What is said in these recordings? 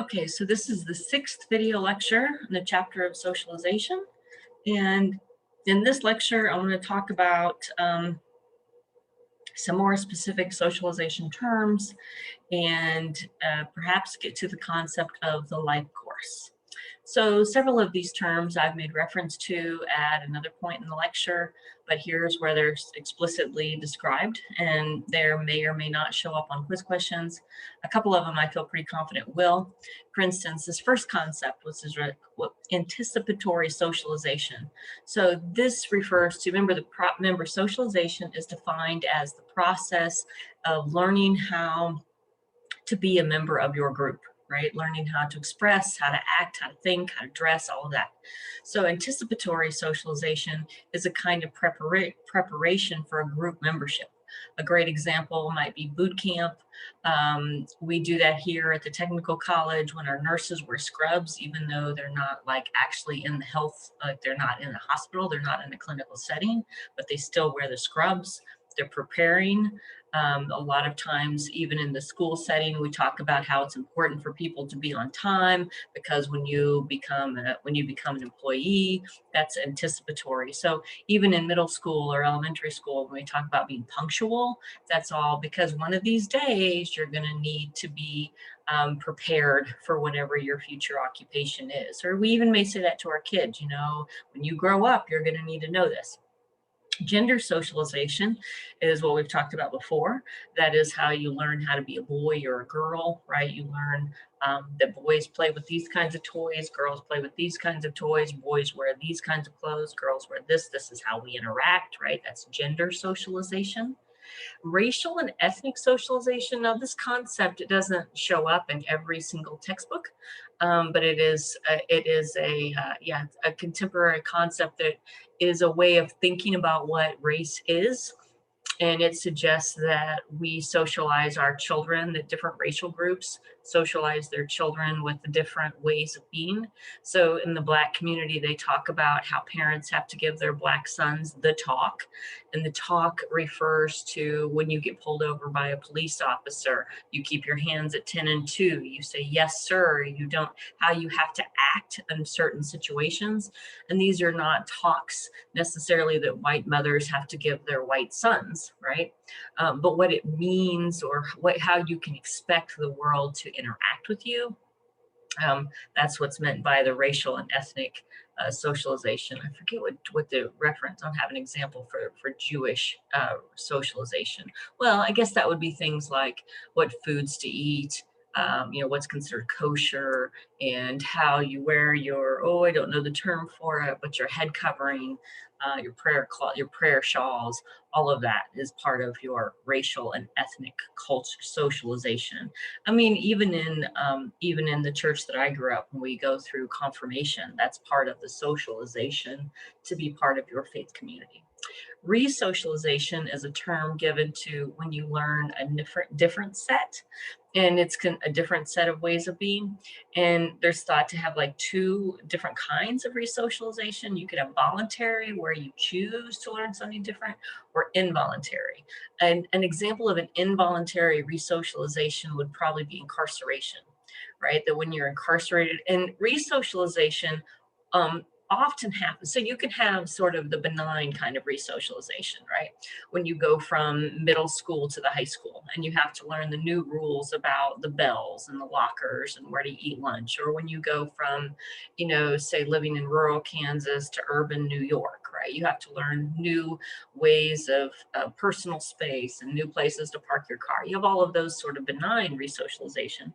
Okay, so this is the sixth video lecture in the chapter of socialization. And in this lecture, I want to talk about some more specific socialization terms and perhaps get to the concept of the life course. So several of these terms I've made reference to at another point in the lecture, but here's where they're explicitly described, and they may or may not show up on quiz questions. A couple of them I feel pretty confident will. For instance, this first concept, which is anticipatory socialization. So this refers to, remember socialization is defined as the process of learning how to be a member of your group, right? Learning how to express, how to act, how to think, how to dress, all of that. So anticipatory socialization is a kind of preparation for a group membership. A great example might be boot camp. We do that here at the technical college when our nurses wear scrubs, even though they're not like actually in the health, like they're not in the hospital, they're not in a clinical setting, but they still wear the scrubs. They're preparing. A lot of times, even in the school setting, we talk about how it's important for people to be on time because when you become an employee, that's anticipatory. So even in middle school or elementary school, when we talk about being punctual, that's all because one of these days you're going to need to be prepared for whatever your future occupation is. Or we even may say that to our kids, when you grow up, you're going to need to know this. Gender socialization is what we've talked about before. That is how you learn how to be a boy or a girl, right? You learn that boys play with these kinds of toys, girls play with these kinds of toys, boys wear these kinds of clothes, girls wear this. This is how we interact, right? That's gender socialization. Racial and ethnic socialization. Now, this concept, it doesn't show up in every single textbook, but it is a contemporary concept that is a way of thinking about what race is, and it suggests that we socialize our children, that different racial groups socialize their children with the different ways of being. So in the Black community, they talk about how parents have to give their Black sons the talk. And the talk refers to when you get pulled over by a police officer, you keep your hands at 10 and 2. You say, yes, sir. You don't, how you have to act in certain situations. And these are not talks necessarily that white mothers have to give their white sons, right? But what it means or how you can expect the world to interact with you. That's what's meant by the racial and ethnic socialization. I forget what the reference, I don't have an example for Jewish socialization. Well, I guess that would be things like what foods to eat, what's considered kosher, and how you wear your, I don't know the term for it, but your head covering, your prayer shawls, all of that is part of your racial and ethnic culture socialization. I mean, even in the church that I grew up, when we go through confirmation, that's part of the socialization to be part of your faith community. Re-socialization is a term given to when you learn a different set, and it's a different set of ways of being. And there's thought to have like two different kinds of re-socialization. You could have voluntary, where you choose to learn something different, or involuntary. And an example of an involuntary re-socialization would probably be incarceration, right? That when you're incarcerated, and re-socialization often happens. So you can have sort of the benign kind of re-socialization, right? When you go from middle school to the high school and you have to learn the new rules about the bells and the lockers and where to eat lunch, or when you go from, say living in rural Kansas to urban New York, right? You have to learn new ways of personal space and new places to park your car. You have all of those sort of benign re-socialization.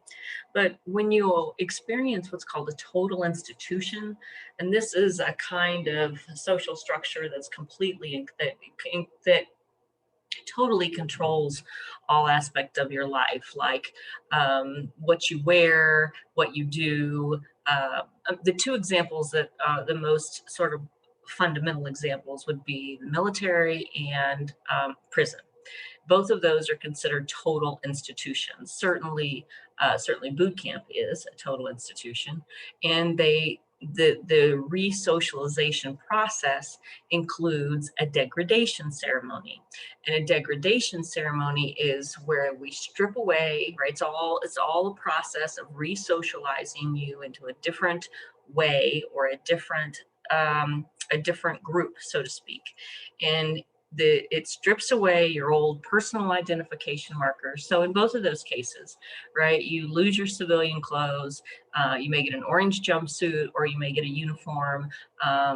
But when you experience what's called a total institution, and this is a kind of social structure that's completely, that totally controls all aspects of your life, like what you wear, what you do. The two examples that the most sort of fundamental examples would be the military and prison. Both of those are considered total institutions. Certainly boot camp is a total institution, and they the re-socialization process includes a degradation ceremony. And a degradation ceremony is where we strip away, right? It's all a process of re-socializing you into a different way, or a different group, so to speak. And it strips away your old personal identification markers. So in both of those cases, right, you lose your civilian clothes. You may get an orange jumpsuit, or you may get a uniform.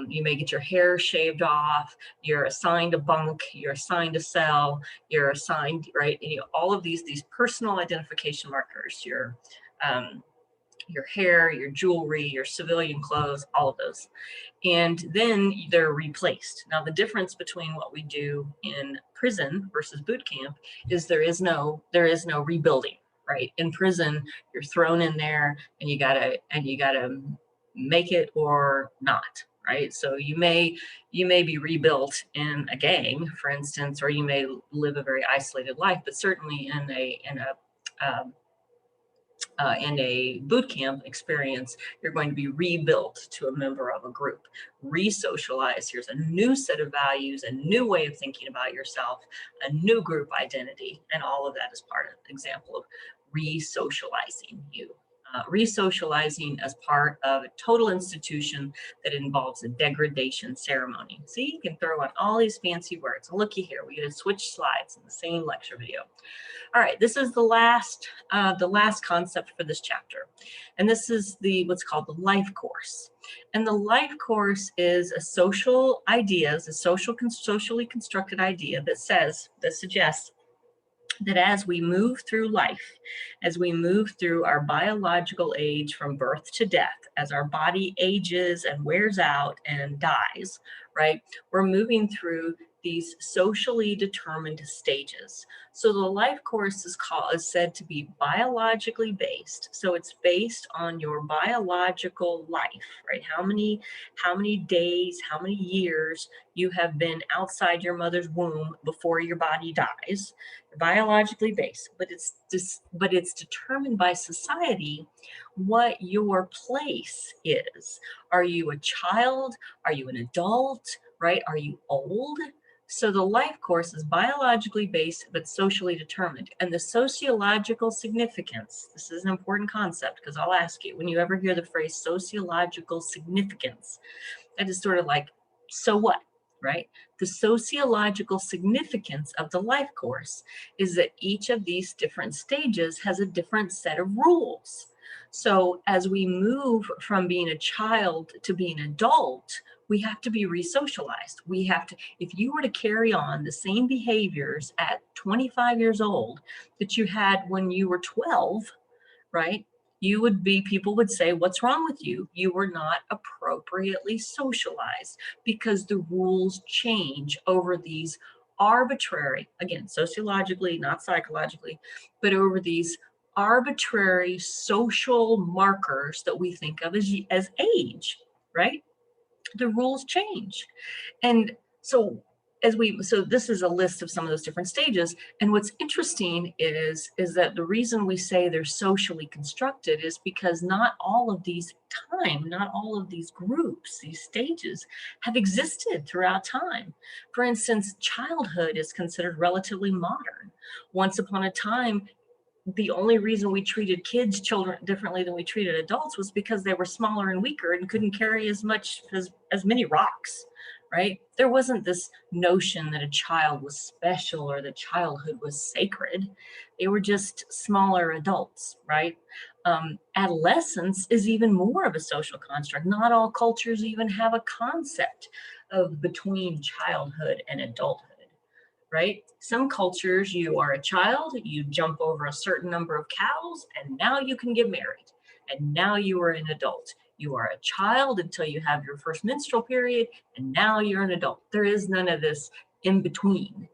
You may get your hair shaved off. You're assigned a bunk. You're assigned a cell. You're assigned, right? And all of these personal identification markers. Your hair, your jewelry, your civilian clothes, all of those. And then they're replaced. Now, the difference between what we do in prison versus boot camp is there is no rebuilding, right? In prison, you're thrown in there, and you gotta make it or not, right? So you may be rebuilt in a gang, for instance, or you may live a very isolated life, but certainly in a boot camp experience, you're going to be rebuilt to a member of a group, re-socialized. Here's a new set of values, a new way of thinking about yourself, a new group identity, and all of that is part of an example of re-socializing you. Re-socializing as part of a total institution that involves a degradation ceremony. See, you can throw on all these fancy words. Looky here, we get to switch slides in the same lecture video. All right, this is the last concept for this chapter, and this is what's called the life course. And the life course is a socially constructed idea that suggests that as we move through life, as we move through our biological age from birth to death, as our body ages and wears out and dies, right, we're moving through these socially determined stages. So the life course is said to be biologically based. So it's based on your biological life, right? How many days, how many years you have been outside your mother's womb before your body dies. Biologically based, but it's determined by society what your place is. Are you a child? Are you an adult? Right? Are you old? So the life course is biologically based, but socially determined. And the sociological significance, this is an important concept, because I'll ask you, when you ever hear the phrase sociological significance, that is sort of like, so what, right? The sociological significance of the life course is that each of these different stages has a different set of rules. So as we move from being a child to being an adult, we have to be re-socialized. We have to, if you were to carry on the same behaviors at 25 years old that you had when you were 12, right? People would say, what's wrong with you? You were not appropriately socialized, because the rules change over these arbitrary, again, sociologically, not psychologically, but over these arbitrary social markers that we think of as age, right? The rules change. And so this is a list of some of those different stages. And what's interesting is that the reason we say they're socially constructed is because not all of these groups, these stages have existed throughout time. For instance, childhood is considered relatively modern. Once upon a time, the only reason we treated children differently than we treated adults was because they were smaller and weaker and couldn't carry as many rocks, right? There wasn't this notion that a child was special or that childhood was sacred. They were just smaller adults, right? Adolescence is even more of a social construct. Not all cultures even have a concept of between childhood and adulthood. Right? Some cultures, you are a child, you jump over a certain number of cows, and now you can get married. And now you are an adult. You are a child until you have your first menstrual period, and now you're an adult. There is none of this in between.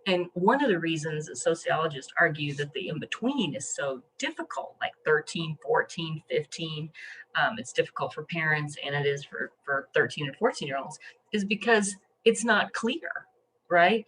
And one of the reasons that sociologists argue that the in-between is so difficult, like 13, 14, 15, it's difficult for parents, and it is for 13 and 14-year-olds, is because it's not clear, right?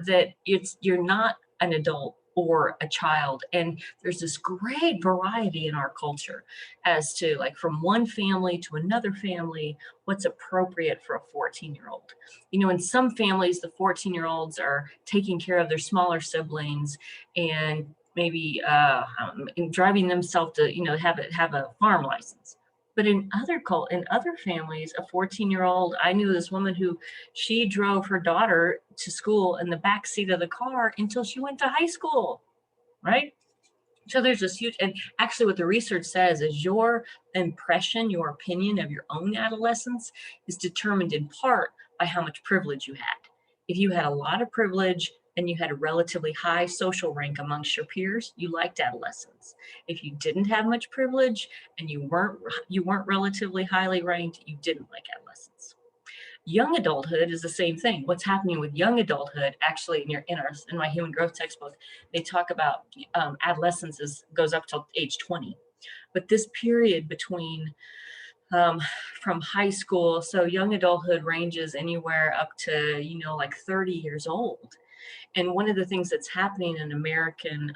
That you're not an adult or a child. And there's this great variety in our culture as to, like, from one family to another family, what's appropriate for a 14-year-old. In some families, the 14-year-olds are taking care of their smaller siblings and maybe driving themselves to, have a farm license. But in other families, a 14-year-old, I knew this woman who she drove her daughter to school in the back seat of the car until she went to high school, right? So there's this huge, and actually what the research says is your impression, your opinion of your own adolescence is determined in part by how much privilege you had. If you had a lot of privilege and you had a relatively high social rank amongst your peers, you liked adolescence. If you didn't have much privilege and you weren't relatively highly ranked, you didn't like adolescence. Young adulthood is the same thing. What's happening with young adulthood, actually, in my human growth textbook, they talk about adolescence goes up till age 20. But this period between um, from high school, so young adulthood ranges anywhere up to, like 30 years old. And one of the things that's happening in American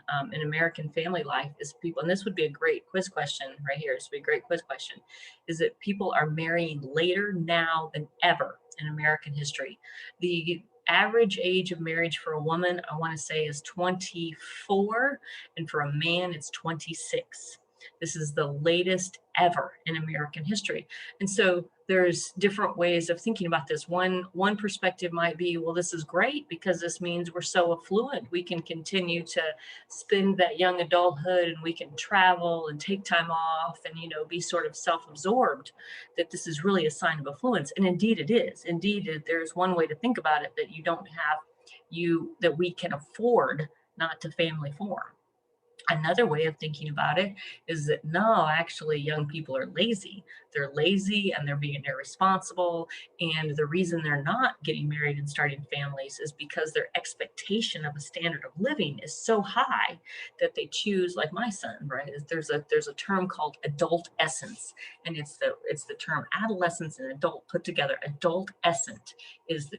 family life is people, and this would be a great quiz question right here. This would be a great quiz question, is that people are marrying later now than ever in American history. The average age of marriage for a woman, I want to say, is 24, and for a man, it's 26. This is the latest ever in American history. And so there's different ways of thinking about this. One perspective might be, well, this is great because this means we're so affluent. We can continue to spend that young adulthood and we can travel and take time off and, be sort of self-absorbed, that this is really a sign of affluence. And indeed it is. Indeed, there's one way to think about it, that that we can afford not to family form. Another way of thinking about it is that no, actually, young people are lazy. They're lazy and they're being irresponsible. And the reason they're not getting married and starting families is because their expectation of a standard of living is so high that they choose, like my son, right? There's a term called adult essence, and it's the term adolescence and adult put together. Adult essence is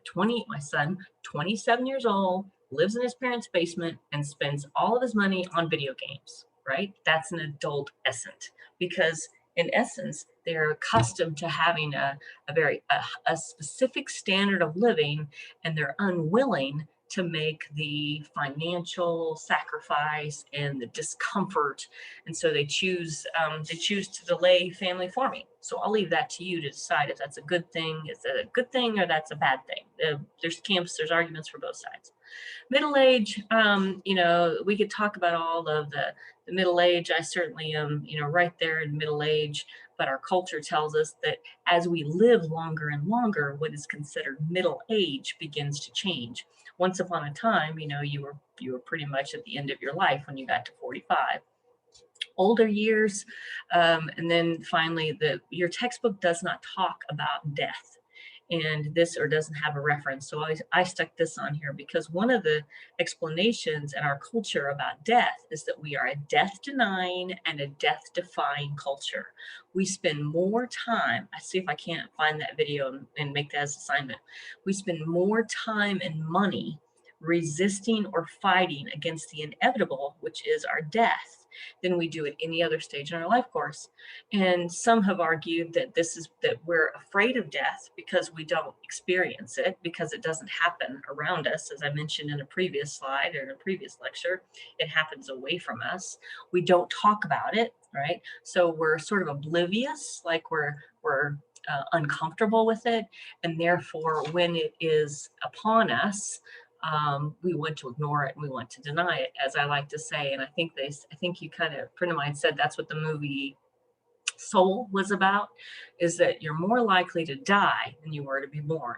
my son, 27 years old, lives in his parents' basement and spends all of his money on video games, right? That's an adult essence, because in essence, they're accustomed to having a specific standard of living, and they're unwilling to make the financial sacrifice and the discomfort, and so they choose to delay family forming. So I'll leave that to you to decide if that's a good thing. Is that a good thing or that's a bad thing? There's arguments for both sides. Middle age, we could talk about all of the middle age. I certainly am, right there in middle age, but our culture tells us that as we live longer and longer, what is considered middle age begins to change. Once upon a time, you were pretty much at the end of your life when you got to 45. Older years, and then finally, your textbook does not talk about death, and this, or doesn't have a reference. So I stuck this on here because one of the explanations in our culture about death is that we are a death denying and a death defying culture. We spend more time, I see if I can't find that video and make that as assignment. We spend more time and money resisting or fighting against the inevitable, which is our death, than we do at any other stage in our life course. And some have argued that we're afraid of death because we don't experience it, because it doesn't happen around us. As I mentioned in a previous slide or in a previous lecture, it happens away from us. We don't talk about it, right? So we're sort of oblivious, like we're uncomfortable with it, and therefore when it is upon us, we want to ignore it and we want to deny it, as I like to say. And I think a friend of mine said that's what the movie Soul was about, is that you're more likely to die than you were to be born.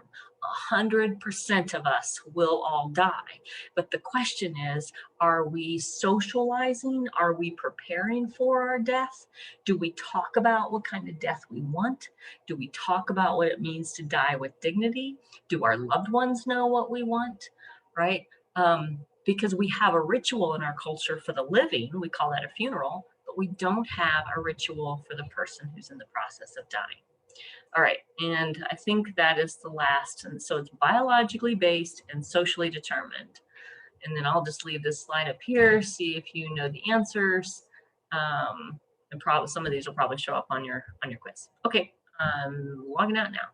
100% of us will all die. But the question is, are we socializing? Are we preparing for our death? Do we talk about what kind of death we want? Do we talk about what it means to die with dignity? Do our loved ones know what we want? Right? Because we have a ritual in our culture for the living, we call that a funeral, but we don't have a ritual for the person who's in the process of dying. All right, and I think that is the last. And so it's biologically based and socially determined. And then I'll just leave this slide up here, see if you know the answers. And probably some of these will probably show up on your quiz. Okay, I'm logging out now.